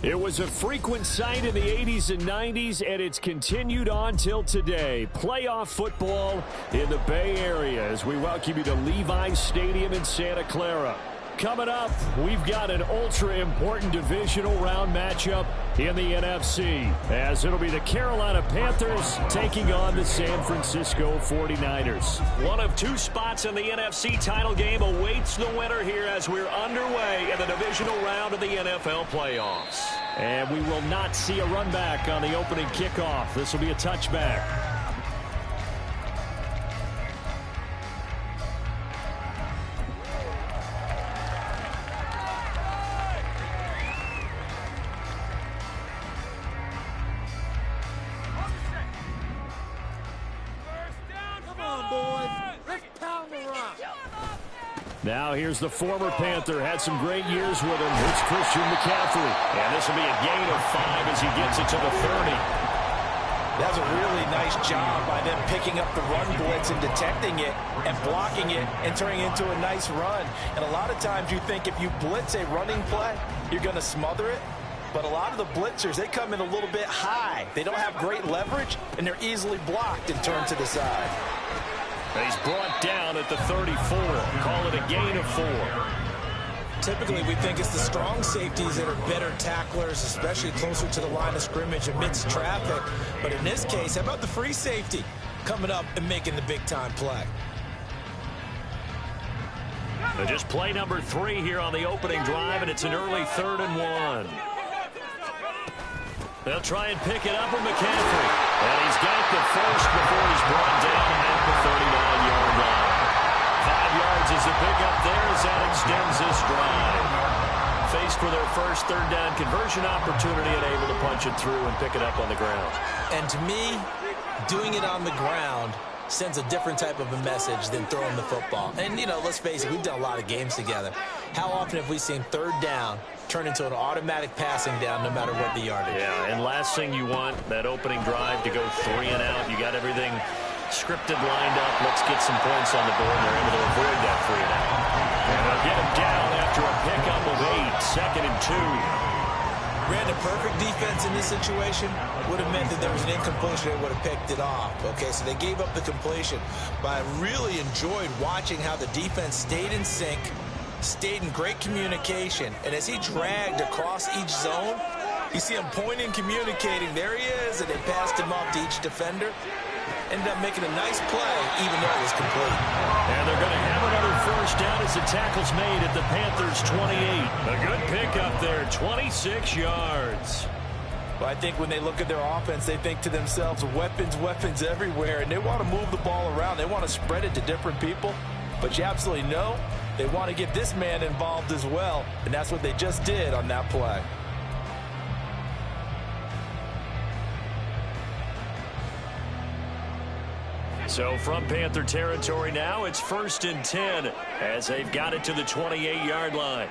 It was a frequent sight in the 80s and 90s, and it's continued on till today. Playoff football in the Bay Area as we welcome you to Levi's Stadium in Santa Clara. Coming up, we've got an ultra-important divisional round matchup in the NFC, as it'll be the Carolina Panthers taking on the San Francisco 49ers. One of two spots in the NFC title game awaits the winner here as we're underway in the divisional round of the NFL playoffs. And we will not see a run back on the opening kickoff. This will be a touchback. Now here's the former Panther. Had some great years with him. It's Christian McCaffrey. And this will be a gain of 5 as he gets it to the 30. That was a really nice job by them picking up the run blitz and detecting it and blocking it and turning it into a nice run. And a lot of times you think if you blitz a running play, you're going to smother it. But a lot of the blitzers, they come in a little bit high. They don't have great leverage, and they're easily blocked and turned to the side. He's brought down at the 34. Call it a gain of 4. Typically, we think it's the strong safeties that are better tacklers, especially closer to the line of scrimmage amidst traffic. But in this case, how about the free safety coming up and making the big-time play? And just play number 3 here on the opening drive, and it's an early 3rd and 1. They'll try and pick it up with McCaffrey. And he's got the first before he's brought down at the 39-yard line. 5 yards is the pickup there as that extends this drive. Faced for their first 3rd down conversion opportunity and able to punch it through and pick it up on the ground. And to me, doing it on the ground sends a different type of a message than throwing the football. And, you know, let's face it, we've done a lot of games together. How often have we seen 3rd down turn into an automatic passing down no matter what the yardage? Yeah, and last thing you want, that opening drive to go 3 and out. You got everything scripted, lined up. Let's get some points on the board. They're able to avoid that 3 and out. And they'll get him down after a pickup of 8. 2nd and 2. Brandon, perfect defense in this situation would have meant that there was an incompletion. They would have picked it off. Okay, so they gave up the completion. But I really enjoyed watching how the defense stayed in sync, stayed in great communication. And as he dragged across each zone, you see him pointing, communicating. There he is, and they passed him off to each defender. Ended up making a nice play, even though it was complete. And they're going to have another 1st down as the tackle's made at the Panthers' 28. A good pickup there, 26 yards. Well, I think when they look at their offense, they think to themselves, weapons, weapons everywhere, and they want to move the ball around. They want to spread it to different people, but you absolutely know they want to get this man involved as well, and that's what they just did on that play. So from Panther territory now, it's 1st and 10 as they've got it to the 28-yard line.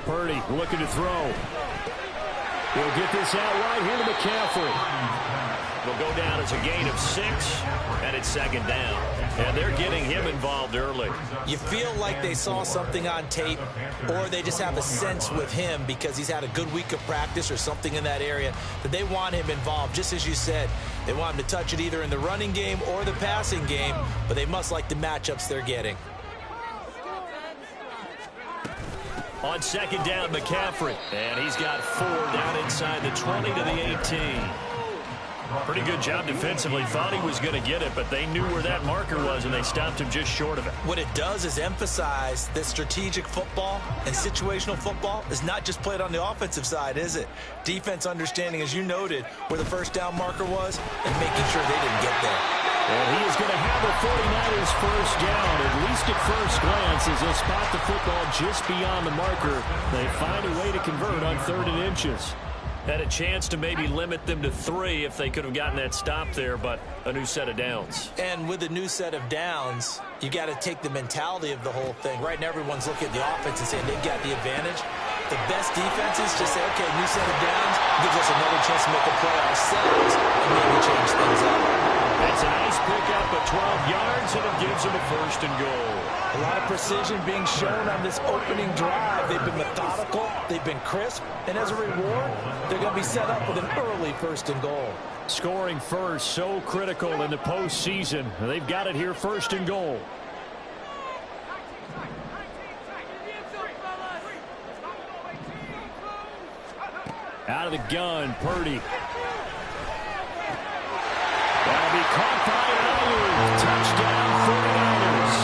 Purdy looking to throw. He'll get this out right here to McCaffrey. Will go down as a gain of 6, and it's 2nd down. And they're getting him involved early. You feel like they saw something on tape, or they just have a sense with him because he's had a good week of practice or something in that area that they want him involved. Just as you said, they want him to touch it either in the running game or the passing game, but they must like the matchups they're getting. On 2nd down, McCaffrey. And he's got 4 down inside the 20 to the 18. Pretty good job defensively. Thought he was going to get it, but they knew where that marker was, and they stopped him just short of it. What it does is emphasize that strategic football and situational football is not just played on the offensive side, is it? Defense understanding, as you noted, where the 1st down marker was and making sure they didn't get there. And he is going to have the 49ers 1st down, at least at first glance, as they'll spot the football just beyond the marker. They find a way to convert on 3rd and inches. Had a chance to maybe limit them to 3 if they could have gotten that stop there, but a new set of downs. And with a new set of downs, you got to take the mentality of the whole thing. Right now, everyone's looking at the offense and saying they've got the advantage. The best defenses just say, okay, new set of downs gives us another chance to make a play ourselves and maybe change things up. That's a nice pickup of 12 yards, and it gives them a 1st and goal. A lot of precision being shown on this opening drive. They've been methodical, they've been crisp, and as a reward, they're going to be set up with an early 1st and goal. Scoring first, so critical in the postseason. They've got it here, 1st and goal. Out of the gun, Purdy. That'll be caught by Ayuk. Touchdown, 49ers.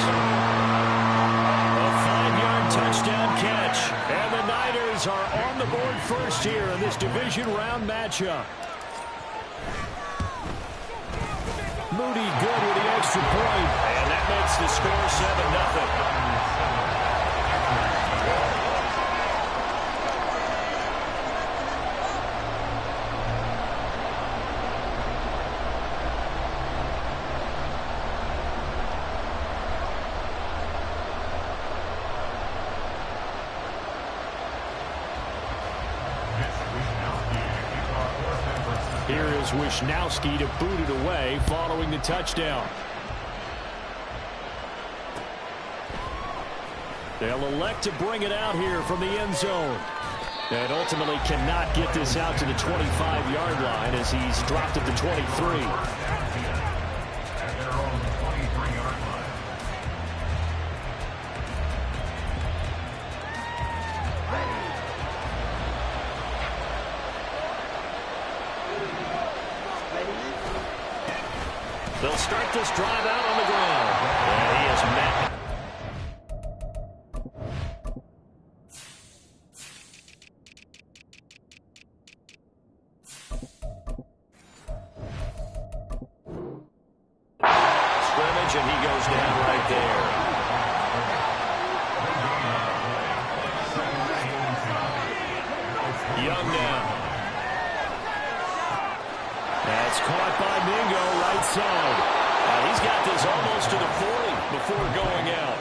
A 5-yard touchdown catch. And the Niners are on the board first here in this division round matchup. Moody good with the extra point. And that makes the score 7-0. Here is Wishnowski to boot it away following the touchdown. They'll elect to bring it out here from the end zone. And ultimately cannot get this out to the 25-yard line as he's dropped at the 23. They'll start this drive out on the ground. And he is met. Scrimmage, and he goes down right there. Young now. That's caught by Mingo, right side. He's got this almost to the 40 before going out.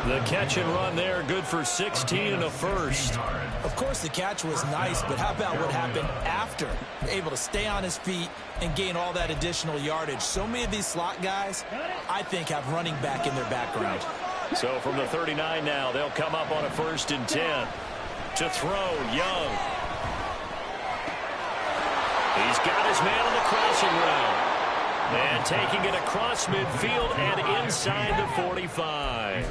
The catch and run there, good for 16 and a 1st. Of course, the catch was nice, but how about what happened after? Able to stay on his feet and gain all that additional yardage. So many of these slot guys, I think, have running back in their background. So from the 39 now, they'll come up on a 1st and 10. To throw, Young. He's got his man on the crossing route. And taking it across midfield and inside the 45.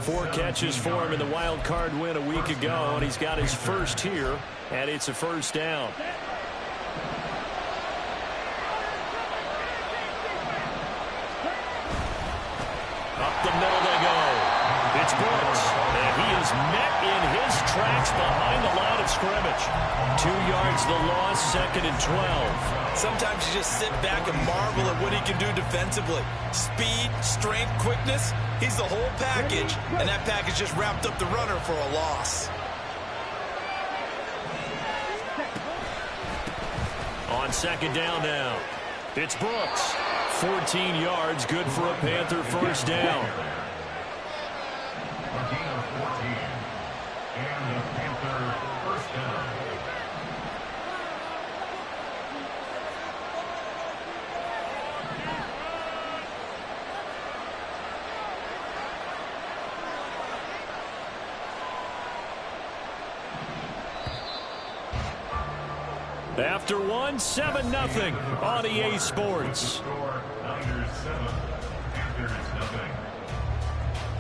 4 catches for him in the wild card win a week ago, and he's got his 1st here, and it's a 1st down. Up the middle they go. met in his tracks behind the line of scrimmage. 2 yards the loss, 2nd and 12. Sometimes you just sit back and marvel at what he can do defensively. Speed, strength, quickness, he's the whole package, and that package just wrapped up the runner for a loss. On 2nd down now, it's Brooks. 14 yards, good for a Panther first down. After one, 7-0 on EA Sports.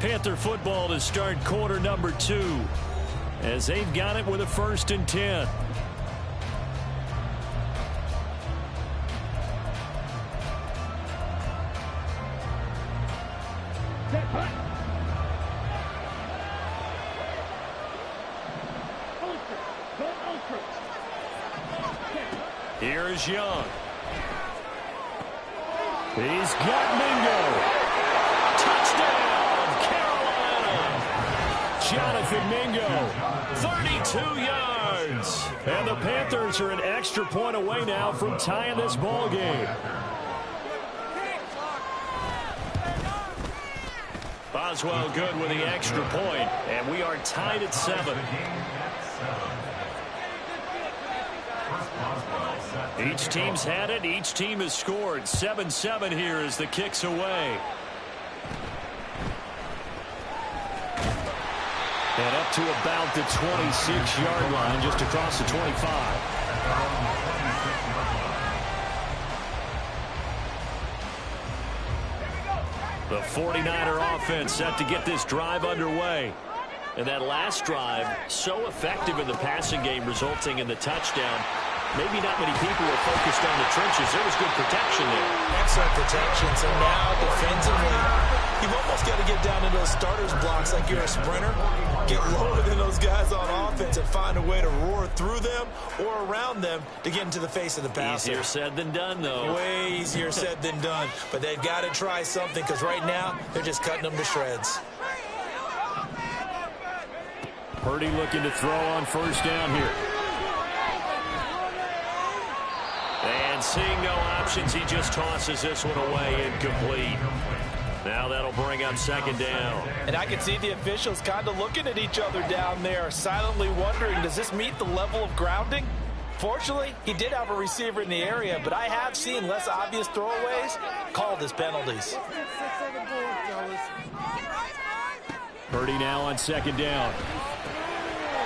Panther football to start quarter number 2 as they've got it with a 1st and 10. Here's Young. He's got Mingo. Touchdown, Carolina. Jonathan Mingo, 32 yards. And the Panthers are an extra point away now from tying this ball game. Boswell good with the extra point, and we are tied at 7. Each team's had it. Each team has scored. 7-7 here as the kick's away. And up to about the 26-yard line, just across the 25. The 49er offense set to get this drive underway. And that last drive, so effective in the passing game, resulting in the touchdown. Maybe not many people were focused on the trenches. There was good protection there. Excellent protection. So now, defensively, you've almost got to get down into those starters blocks like you're a sprinter. Get lower than those guys on offense and find a way to roar through them or around them to get into the face of the passer. Easier said than done, though. Way easier said than done. But they've got to try something because right now, they're just cutting them to shreds. Purdy looking to throw on 1st down here. And seeing no options, he just tosses this one away incomplete. Now that'll bring up 2nd down. And I can see the officials kind of looking at each other down there, silently wondering, does this meet the level of grounding? Fortunately, he did have a receiver in the area, but I have seen less obvious throwaways called as penalties. Purdy now on 2nd down.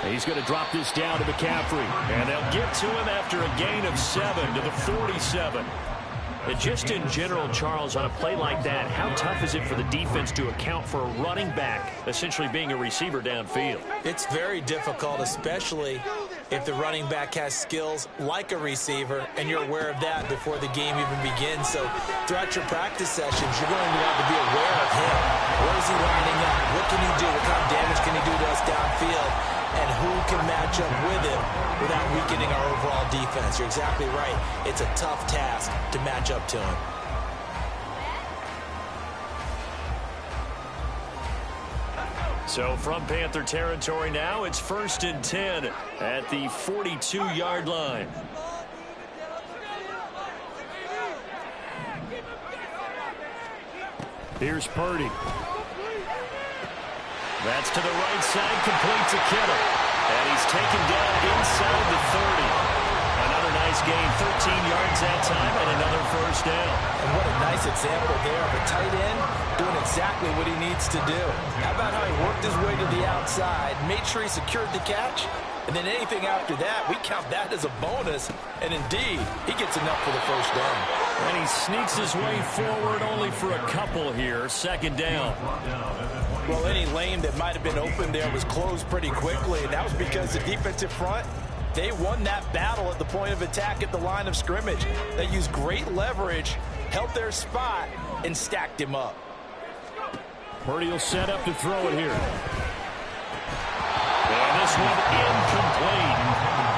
He's going to drop this down to McCaffrey. And they'll get to him after a gain of 7 to the 47. And just in general, Charles, on a play like that, how tough is it for the defense to account for a running back essentially being a receiver downfield? It's very difficult, especially if the running back has skills like a receiver, and you're aware of that before the game even begins. So throughout your practice sessions, you're going to have to be aware of him. Where is he lining up? What can he do? What kind of damage can he do to us downfield? And who can match up with him without weakening our overall defense? You're exactly right. It's a tough task to match up to him. So from Panther territory now, it's 1st and 10 at the 42-yard line. Here's Purdy. That's to the right side, complete to Kittle. And he's taken down inside the 30. Another nice gain, 13 yards that time, and another 1st down. And what a nice example there of a tight end doing exactly what he needs to do. How about how he worked his way to the outside, made sure he secured the catch, and then anything after that, we count that as a bonus. And indeed, he gets enough for the 1st down. And he sneaks his way forward only for a couple here, 2nd down. Well, any lane that might have been open there was closed pretty quickly, and that was because the defensive front, they won that battle at the point of attack at the line of scrimmage. They used great leverage, held their spot, and stacked him up. Purdy will set up to throw it here. And this one incomplete.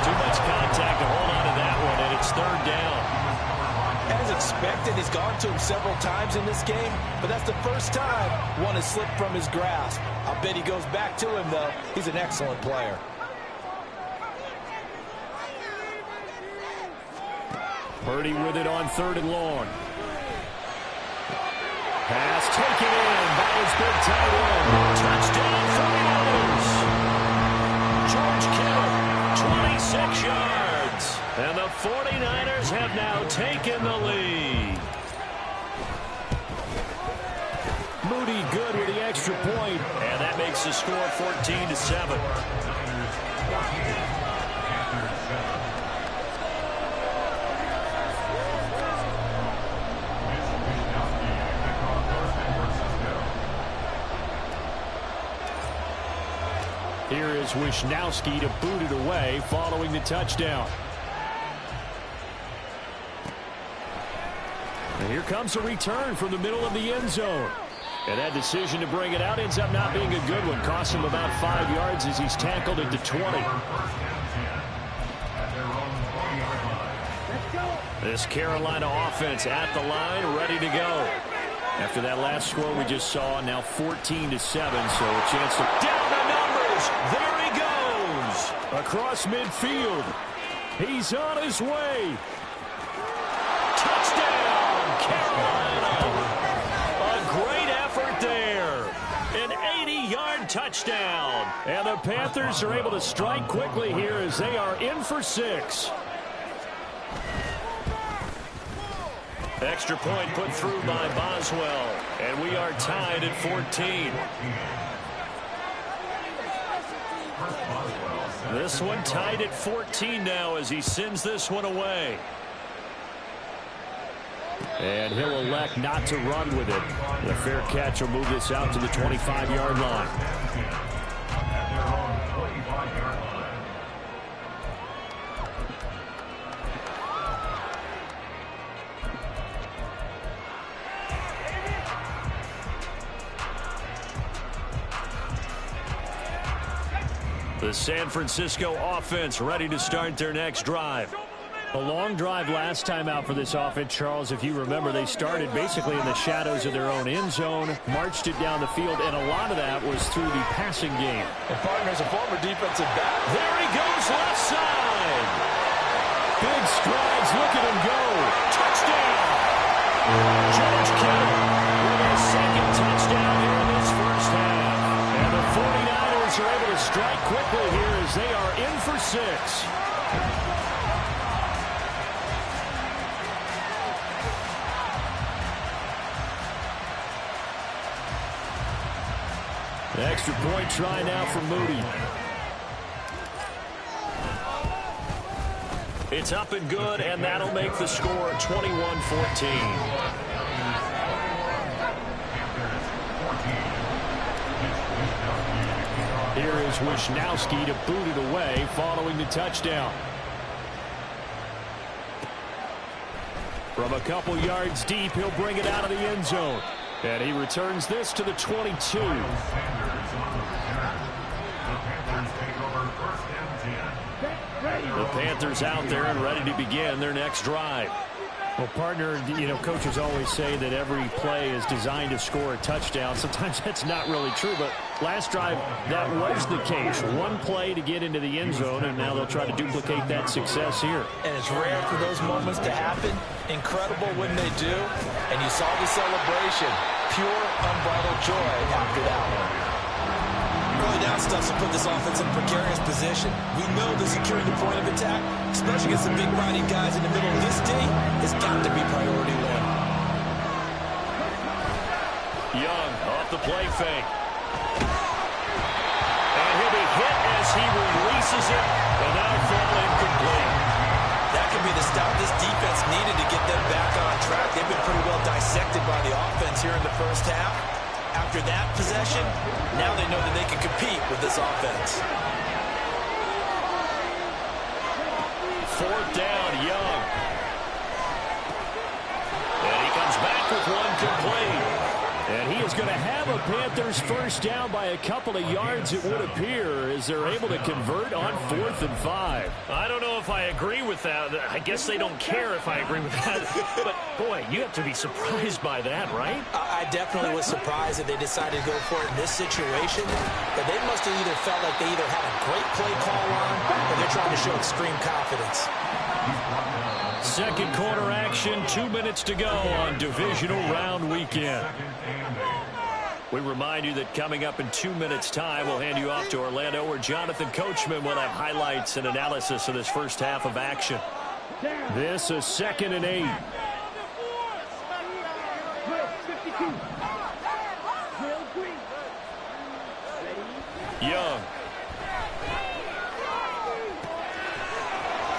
Too much contact to hold on to that one, and it's third down. As expected, he's gone to him several times in this game, but that's the first time one has slipped from his grasp. I'll bet he goes back to him, though. He's an excellent player. Purdy with it on third and long. Pass taken in by his big tight end. Touchdown for the Oilers. George Kittle, 26 yards. And the 49ers have now taken the lead. Moody good with the extra point. And that makes the score 14-7. Here is Wisnowski to boot it away following the touchdown. And here comes a return from the middle of the end zone. And that decision to bring it out ends up not being a good one. Costs him about 5 yards as he's tackled at the 20. This Carolina offense at the line, ready to go. After that last score we just saw, now 14-7, so a chance to down the numbers. There he goes. Across midfield. He's on his way. Touchdown, Carolina. A great effort there. An 80-yard touchdown. And the Panthers are able to strike quickly here as they are in for 6. Extra point put through by Boswell. And we are tied at 14. This one tied at 14 now as he sends this one away. And he'll elect not to run with it. The fair catch will move this out to the 25-yard line. The San Francisco offense ready to start their next drive. A long drive last time out for this offense, Charles. If you remember, they started basically in the shadows of their own end zone, marched it down the field, and a lot of that was through the passing game. And partner's a former defensive back. There he goes, left side. Big strides, look at him go. Touchdown. George Kittle with his second touchdown here in this first half. And the 49ers are able to strike quickly here as they are in for 6. Extra point try now for Moody. It's up and good, and that'll make the score 21-14. Here is Wisnowski to boot it away following the touchdown. From a couple yards deep, he'll bring it out of the end zone. And he returns this to the 22. The Panthers out there and ready to begin their next drive. Well, partner, coaches always say that every play is designed to score a touchdown. Sometimes that's not really true, but last drive, that was the case. One play to get into the end zone, and now they'll try to duplicate that success here. And it's rare for those moments to happen. Incredible when they do. And you saw the celebration. Pure, unbridled joy after that one. Early down stuff to put this offense in a precarious position. We know that securing the point of attack, especially against the big body guys in the middle of this day, has got to be priority one. Young off the play fake. And he'll be hit as he releases it, and that'll fall incomplete. That could be the stop this defense needed to get them back on track. They've been pretty well dissected by the offense here in the first half. After that possession, now they know that they can compete with this offense. Fourth down, Young. And he comes back with one complete. And he is going to have a Panthers first down by a couple of yards, it would appear, as they're able to convert on 4th and 5. I don't know if I agree with that. I guess they don't care if I agree with that. But, boy, you have to be surprised by that, right? I definitely was surprised that they decided to go for it in this situation. But they must have either felt like they either had a great play call on or they're trying to show extreme confidence. Second quarter action, 2 minutes to go on divisional round weekend. We remind you that coming up in 2 minutes' time, we'll hand you off to Orlando, where Jonathan Coachman will have highlights and analysis of this first half of action. This is 2nd and 8. Young.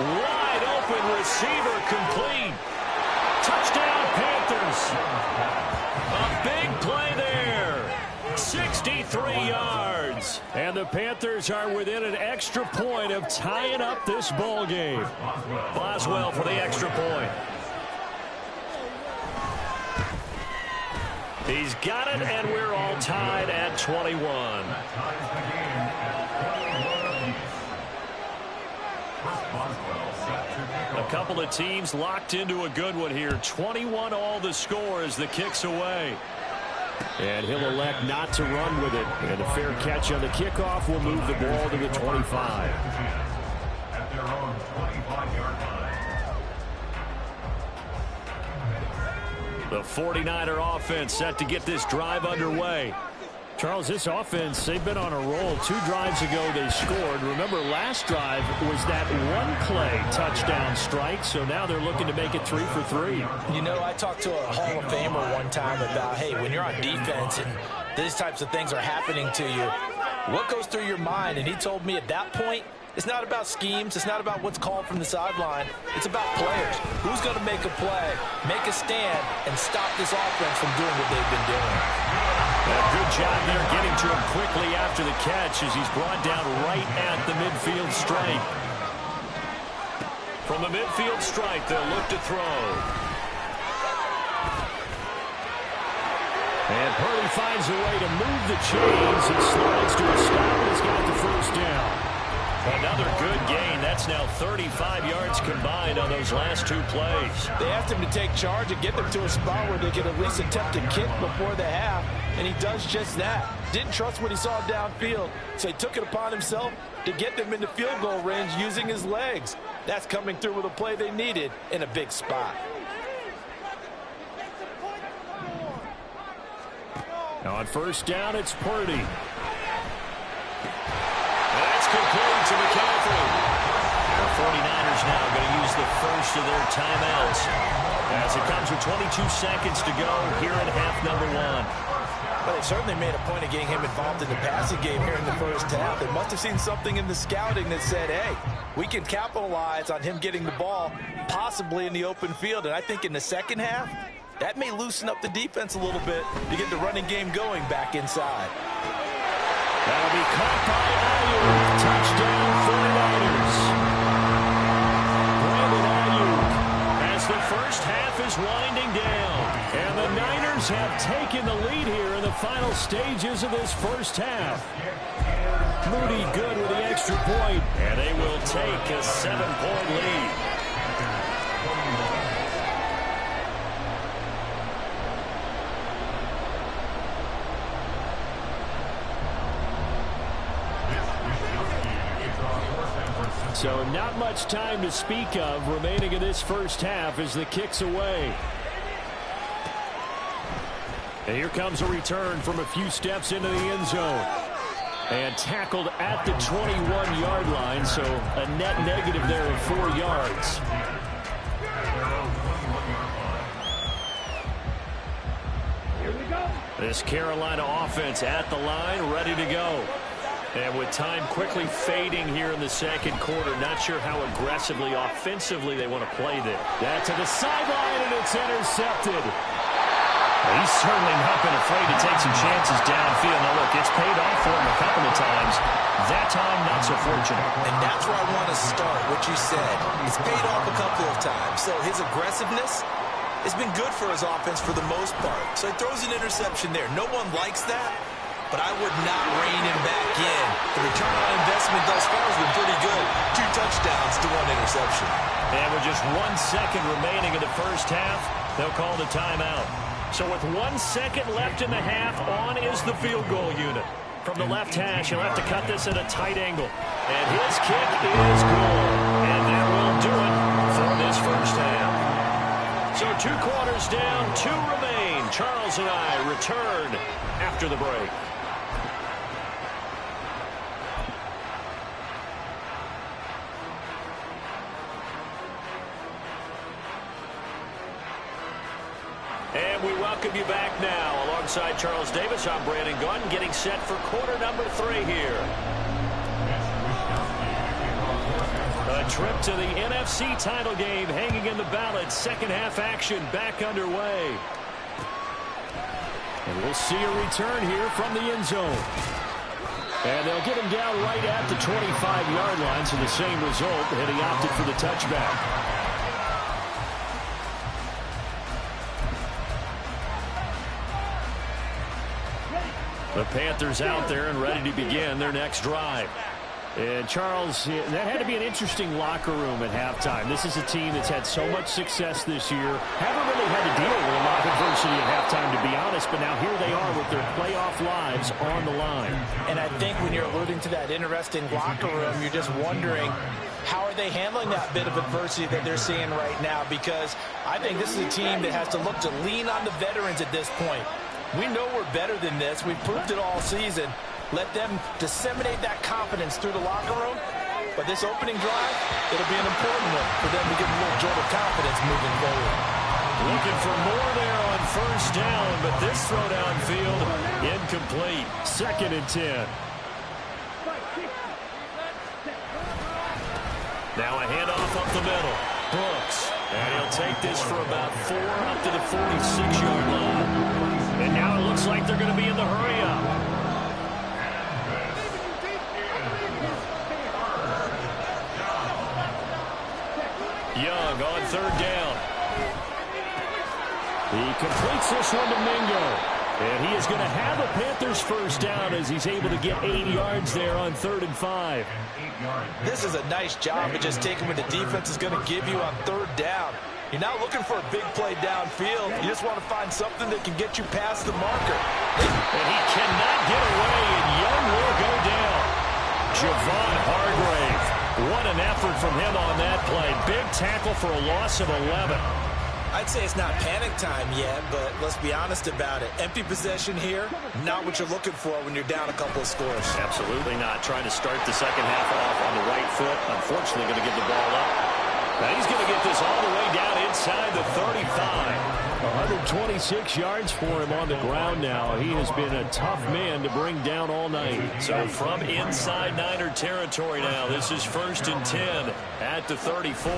Wide open receiver complete. Touchdown Panthers. A big play there. 63 yards. And the Panthers are within an extra point of tying up this ball game. Boswell for the extra point. He's got it, and we're all tied at 21. A couple of teams locked into a good one here. 21 all the score as the kick's away. And he'll elect not to run with it. And a fair catch on the kickoff will move the ball to the 25. At their own 25-yard line. The 49er offense set to get this drive underway. Charles, this offense, they've been on a roll. 2 drives ago they scored. Remember, last drive was that one-play touchdown strike, so now they're looking to make it 3 for 3. You know, I talked to a Hall of Famer one time about, hey, when you're on defense and these types of things are happening to you, what goes through your mind? And he told me at that point, it's not about schemes. It's not about what's called from the sideline. It's about players. Who's going to make a play, make a stand, and stop this offense from doing what they've been doing. Good job there getting to him quickly after the catch as he's brought down right at the midfield stripe. From the midfield stripe, they'll look to throw. And Purdy finds a way to move the chains and slides to a stop and has got the first down. Another good gain. That's now 35 yards combined on those last 2 plays. They asked him to take charge and get them to a spot where they could at least attempt a kick before the half, and he does just that. Didn't trust what he saw downfield, so he took it upon himself to get them into field goal range using his legs. That's coming through with a play they needed in a big spot. Now on first down, it's Purdy. That's complete to McCaffrey. The 49ers now going to use the first of their timeouts as it comes with 22 seconds to go here in half number 1. But they certainly made a point of getting him involved in the passing game here in the first half. They must have seen something in the scouting that said, hey, we can capitalize on him getting the ball possibly in the open field. And I think in the second half, that may loosen up the defense a little bit to get the running game going back inside. That'll be caught by Ayuk. Touchdown 49ers. Brandon Ayuk as the first half is winding down. And the Niners have taken the lead here in the final stages of this first half. Moody good with the extra point. And they will take a 7-point lead. So not much time to speak of remaining in this first half as the kick's away. And here comes a return from a few steps into the end zone. And tackled at the 21-yard line, so a net negative there of 4 yards. Here we go. This Carolina offense at the line, ready to go. And with time quickly fading here in the second quarter, not sure how aggressively, offensively they want to play this. That to the sideline, and it's intercepted. Well, he's certainly not been afraid to take some chances downfield. Now, look, it's paid off for him a couple of times. That time, not so fortunate. And that's where I want to start, what you said. It's paid off a couple of times. So his aggressiveness, It's been good for his offense for the most part. So he throws an interception there. No one likes that, but I would not rein him back in. The return on investment thus far has been pretty good. 2 touchdowns to 1 interception. And with just 1 second remaining in the first half, they'll call the timeout. So with 1 second left in the half, on is the field goal unit. From the left hash, he'll have to cut this at a tight angle. And his kick is good. And that will do it for this first half. So 2 quarters down, 2 remain. Charles and I return after the break. And we welcome you back now. Alongside Charles Davis, I'm Brandon Gunn, getting set for quarter number 3 here. A trip to the NFC title game hanging in the balance. Second half action back underway. And we'll see a return here from the end zone. And they'll get him down right at the 25-yard line, so the same result, and he opted for the touchback. The Panthers out there and ready to begin their next drive. And Charles, that had to be an interesting locker room at halftime. This is a team that's had so much success this year. Haven't really had to deal with a lot of adversity at halftime, to be honest, but now here they are with their playoff lives on the line. And I think when you're alluding to that interesting locker room, you're just wondering, how are they handling that bit of adversity that they're seeing right now? Because I think this is a team that has to look to lean on the veterans at this point. We know we're better than this. We've proved it all season. Let them disseminate that confidence through the locker room. But this opening drive, it'll be an important one for them to get a little jolt of confidence moving forward. Looking for more there on first down, but this throw downfield incomplete. 2nd and 10. Now a handoff up the middle. Brooks. And he'll take this for about 4 up to the 46-yard line. And now it looks like they're going to be in the hurry-up. Young on 3rd down. He completes this one to Mingo. And he is going to have a Panthers first down as he's able to get 8 yards there on 3rd and 5. This is a nice job of just taking what the defense is going to give you on 3rd down. You're not looking for a big play downfield. You just want to find something that can get you past the marker. And he cannot get away, and Young will go down. Javon Hargrave. What an effort from him on that play. Big tackle for a loss of 11. I'd say it's not panic time yet, but let's be honest about it. Empty possession here, not what you're looking for when you're down a couple of scores. Absolutely not. Trying to start the second half off on the right foot. Unfortunately, going to give the ball up. Now he's going to get this all the way down inside the 35. 126 yards for him on the ground now. He has been a tough man to bring down all night. So from inside Niner territory now, this is 1st and 10 at the 34.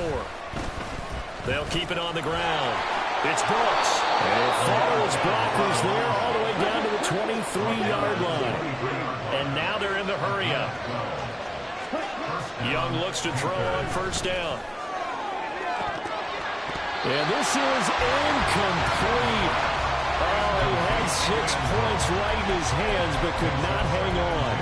They'll keep it on the ground. It's Brooks. And it follows blockers there all the way down to the 23-yard line. And now they're in the hurry-up. Young looks to throw on first down. And this is incomplete. Oh, he had 6 points right in his hands, but could not hang on.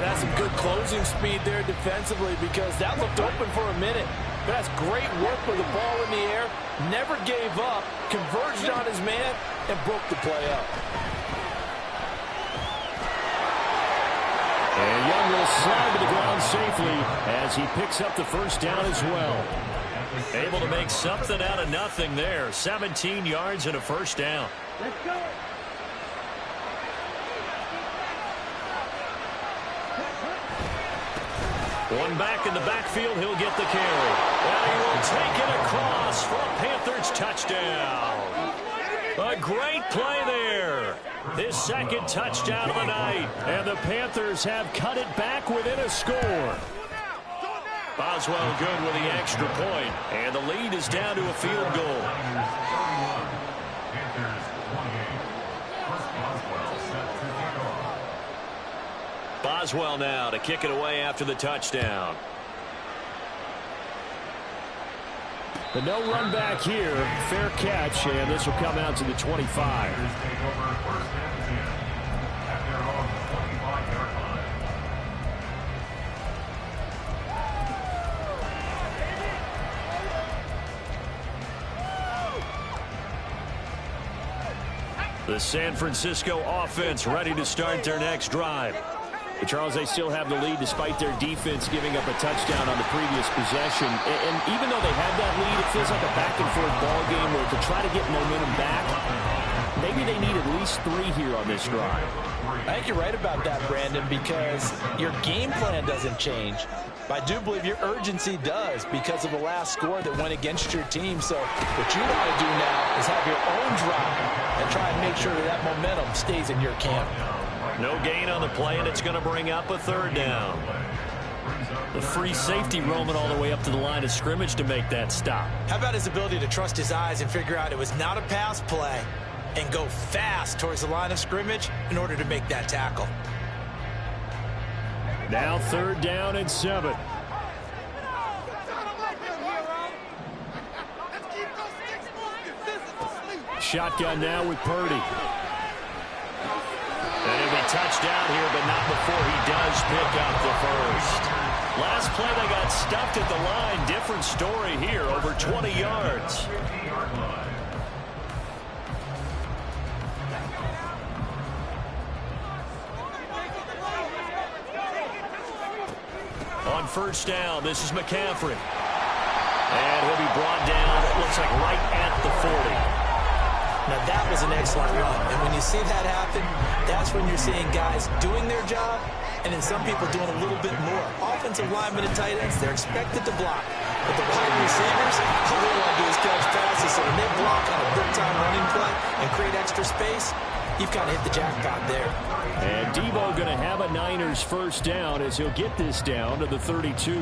That's some good closing speed there defensively, because that looked open for a minute. But that's great work with the ball in the air. Never gave up, converged on his man, and broke the play up. And Young will slide to the ground safely as he picks up the first down as well. Able to make something out of nothing there. 17 yards and a first down. Let's go. One back in the backfield, he'll get the carry. And he will take it across for a Panthers touchdown. A great play there. His 2nd touchdown of the night. And the Panthers have cut it back within a score. Boswell good with the extra point. And the lead is down to a field goal. Boswell now to kick it away after the touchdown. The no run back here, fair catch, and this will come out to the 25. The San Francisco offense ready to start their next drive. But Charles, they still have the lead despite their defense giving up a touchdown on the previous possession. And even though they have that lead, it feels like a back-and-forth ball game where to try to get momentum back, maybe they need at least 3 here on this drive. I think you're right about that, Brandon, because your game plan doesn't change. But I do believe your urgency does because of the last score that went against your team. So what you want to do now is have your own drive and try and make sure that that momentum stays in your camp. No gain on the play, and it's going to bring up a 3rd down. The free safety roaming all the way up to the line of scrimmage to make that stop. How about his ability to trust his eyes and figure out it was not a pass play and go fast towards the line of scrimmage in order to make that tackle. Now 3rd down and 7. Shotgun now with Purdy. And he'll be touchdown here, but not before he does pick up the first. Last play, they got stuffed at the line. Different story here, over 20 yards. On 1st down, this is McCaffrey. And he'll be brought down, it looks like right at the 40. Now, that was an excellent run. And when you see that happen, that's when you're seeing guys doing their job and then some people doing a little bit more. Offensive linemen and tight ends, they're expected to block. But the wide receivers, all they want to do is catch passes. So when they block on a big-time running play and create extra space, you've kind of hit the jackpot there. And Debo going to have a Niners 1st down as he'll get this down to the 32.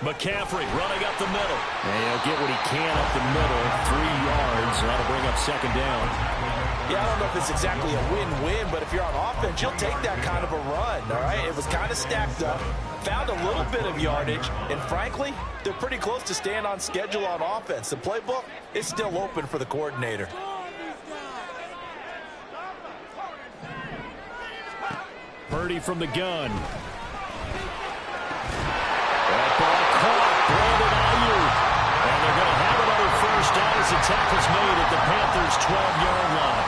McCaffrey running up the middle. And he'll get what he can up the middle. 3 yards. That'll bring up 2nd down. Yeah, I don't know if it's exactly a win-win, but if you're on offense, you'll take that kind of a run, all right? It was kind of stacked up, found a little bit of yardage, and frankly, they're pretty close to staying on schedule on offense. The playbook is still open for the coordinator. Purdy from the gun. That ball caught. Brandon Ayuk. And they're going to have another 1st down as the tackle's made at the Panthers' 12-yard line.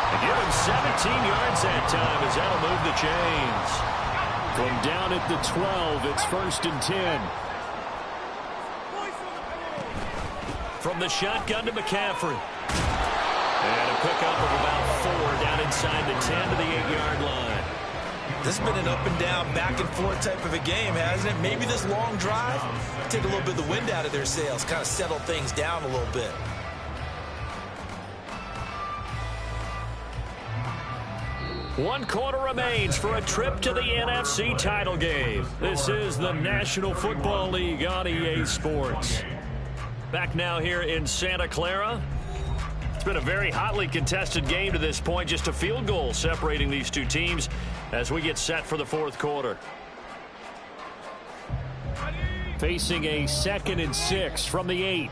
And give him 17 yards that time as that'll move the chains. From down at the 12, it's 1st and 10. From the shotgun to McCaffrey. And a pickup of about 4 down inside the 10 to the 8-yard line. This has been an up-and-down, back-and-forth type of a game, hasn't it? Maybe this long drive take a little bit of the wind out of their sails, kind of settle things down a little bit. One quarter remains for a trip to the NFC title game. This is the National Football League on EA Sports. Back now here in Santa Clara. It's been a very hotly contested game to this point. Just a field goal separating these two teams as we get set for the 4th quarter. Facing a 2nd and 6 from the 8.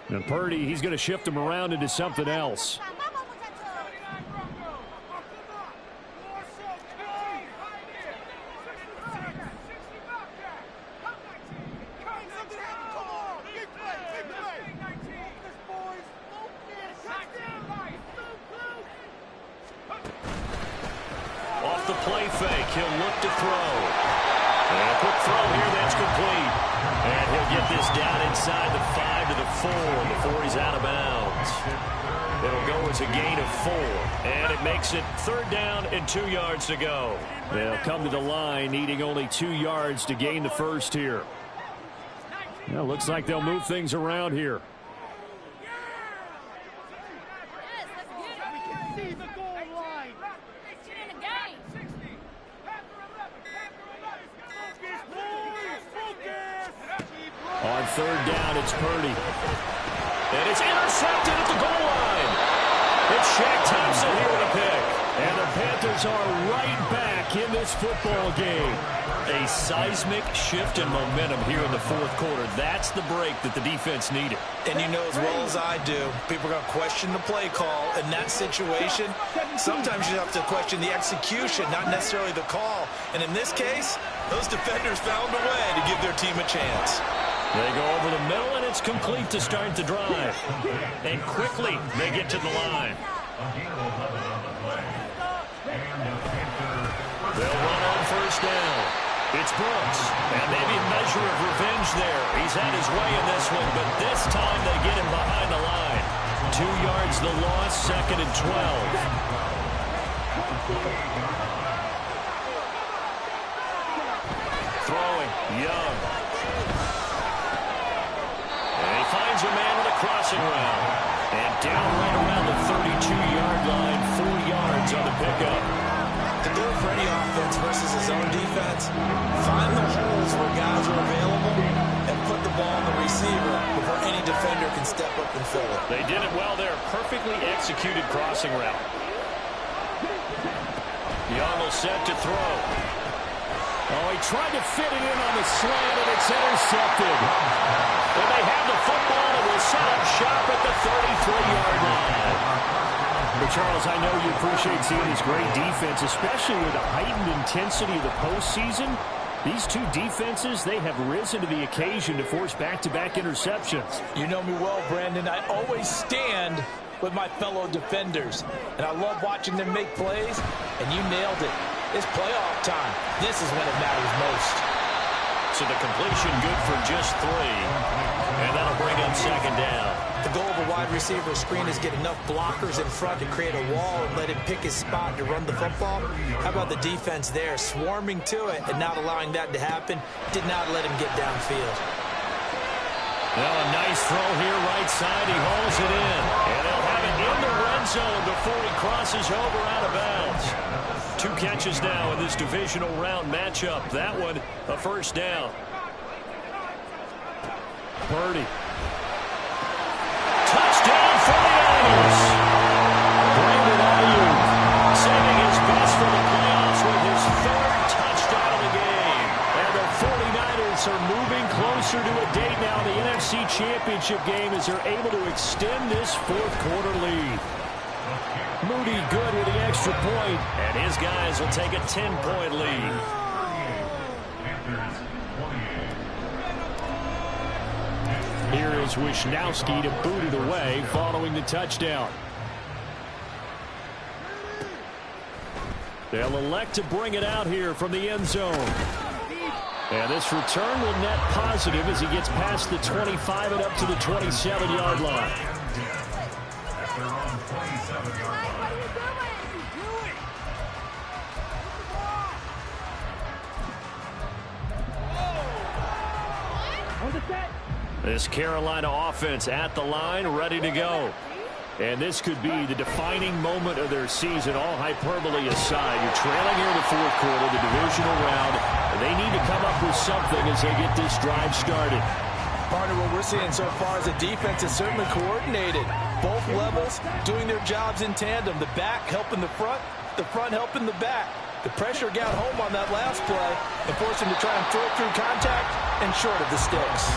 And Purdy, he's going to shift him around into something else. Off the play fake, he'll look to throw. And a quick throw here, that's complete. And he'll get this down inside the 5 to the 4 before he's out of bounds. It'll go as a gain of 4. And it makes it 3rd down and 2 yards to go. They'll come to the line needing only 2 yards to gain the first here. Well, looks like they'll move things around here. On third down. It's Purdy. And it's intercepted at the goal line. It's Shaq Thompson here with a pick. And the Panthers are right back in this football game. A seismic shift in momentum here in the fourth quarter. That's the break that the defense needed. And you know as well as I do, people are going to question the play call in that situation. Sometimes you have to question the execution, not necessarily the call. And in this case, those defenders found a way to give their team a chance. They go over the middle, and it's complete to start the drive. And quickly, they get to the line. They'll run on first down. It's Brooks, and maybe a measure of revenge there. He's had his way in this one, but this time they get him behind the line. 2 yards the loss, 2nd and 12. Throwing, Young. And he finds a man with a crossing route. And down right around the 32-yard line, 4 yards on the pickup. To do it for any offense versus his own defense, find the holes where guys are available and put the ball on the receiver before any defender can step up and fill it. They did it well there. Perfectly executed crossing route. Young will set to throw. Oh, he tried to fit it in on the slant, and it's intercepted. And they have the football, and will set up shop at the 33-yard line. But Charles, I know you appreciate seeing this great defense, especially with the heightened intensity of the postseason. These two defenses, they have risen to the occasion to force back-to-back interceptions. You know me well, Brandon. I always stand with my fellow defenders, and I love watching them make plays, and you nailed it. It's playoff time. This is when it matters most. So the completion good for just 3, and that'll bring up 2nd down. The goal of a wide receiver screen is get enough blockers in front to create a wall and let him pick his spot to run the football. How about the defense there, swarming to it and not allowing that to happen? Did not let him get downfield. Well, a nice throw here right side. He hauls it in. And they'll have it in the red zone before he crosses over out of bounds. 2 catches now in this divisional round matchup. That one, a first down. Purdy. Touchdown 49ers. Brandon Ayuk saving his best for the playoffs with his 3rd touchdown of the game. And the 49ers are moving closer to a date now in the NFC Championship game as they're able to extend this 4th quarter lead. Moody good with the extra point, and his guys will take a 10-point lead. Here is Wisnowski to boot it away following the touchdown. They'll elect to bring it out here from the end zone. And this return will net positive as he gets past the 25 and up to the 27-yard line. This Carolina offense at the line, ready to go. And this could be the defining moment of their season, all hyperbole aside. You're trailing here in the 4th quarter, the divisional round. And they need to come up with something as they get this drive started. Partner, what we're seeing so far is the defense is certainly coordinated. Both levels doing their jobs in tandem. The back helping the front helping the back. The pressure got home on that last play and forced him to try and throw it through contact and short of the sticks.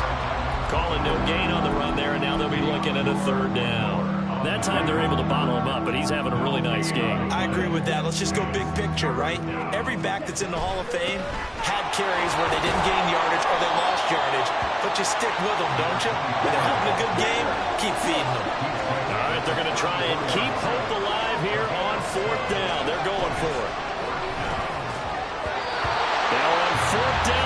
Calling no gain on the run there, and now they'll be looking at a 3rd down. That time they're able to bottle him up, but he's having a really nice game. I agree with that. Let's just go big picture, right? Every back that's in the Hall of Fame had carries where they didn't gain yardage or they lost yardage, but you stick with them, don't you? When they're having a good game, keep feeding them. All right, they're going to try and keep hope alive here on 4th down. They're going for it. Now on 4th down.